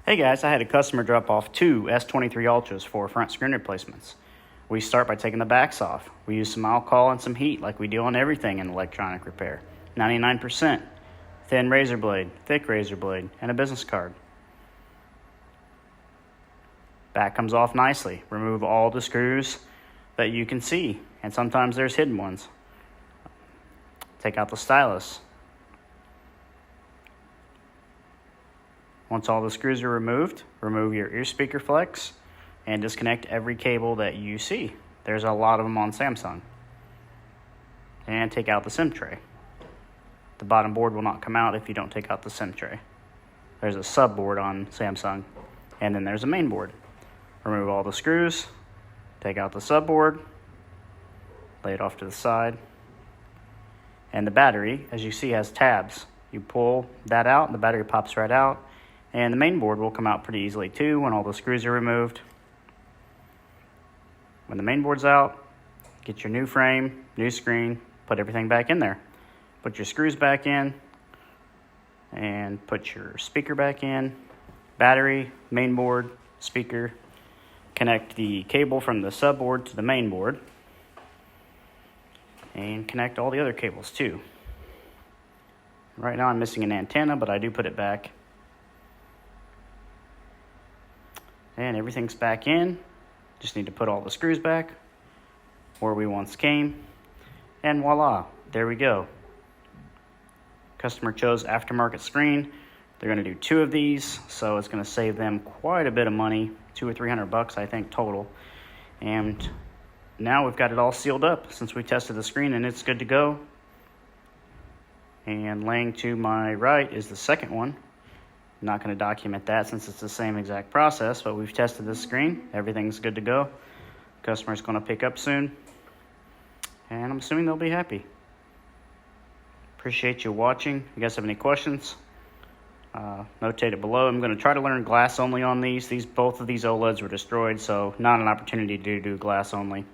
Hey guys, I had a customer drop off two s23 ultras for front screen replacements. We start by taking the backs off. We use some alcohol and some heat like we do on everything in electronic repair. 99%, thin razor blade, thick razor blade, and a business card. Back comes off nicely. Remove all the screws that you can see, and sometimes there's hidden ones. Take out the stylus. Once all the screws are removed, remove your ear speaker flex and disconnect every cable that you see. There's a lot of them on Samsung. And take out the SIM tray. The bottom board will not come out if you don't take out the SIM tray. There's a sub board on Samsung, and then there's a main board. Remove all the screws, take out the sub board, lay it off to the side. And the battery, as you see, has tabs. You pull that out and the battery pops right out. And the main board will come out pretty easily too when all the screws are removed. When the main board's out, get your new frame, new screen, put everything back in there. Put your screws back in and put your speaker back in, battery, main board, speaker. Connect the cable from the sub board to the main board and connect all the other cables too. Right now I'm missing an antenna, but I do put it back. And everything's back in. Just need to put all the screws back where we once came. And voila, there we go. Customer chose aftermarket screen. They're gonna do two of these, so it's gonna save them quite a bit of money, $200 or $300 I think total. And now we've got it all sealed up since we tested the screen and it's good to go. And laying to my right is the second one. I'm not going to document that since it's the same exact process, but we've tested this screen. Everything's good to go. Customer's going to pick up soon, and I'm assuming they'll be happy. Appreciate you watching. If you guys have any questions, notate it below. I'm going to try to learn glass only on these. Both of these OLEDs were destroyed, so not an opportunity to do glass only.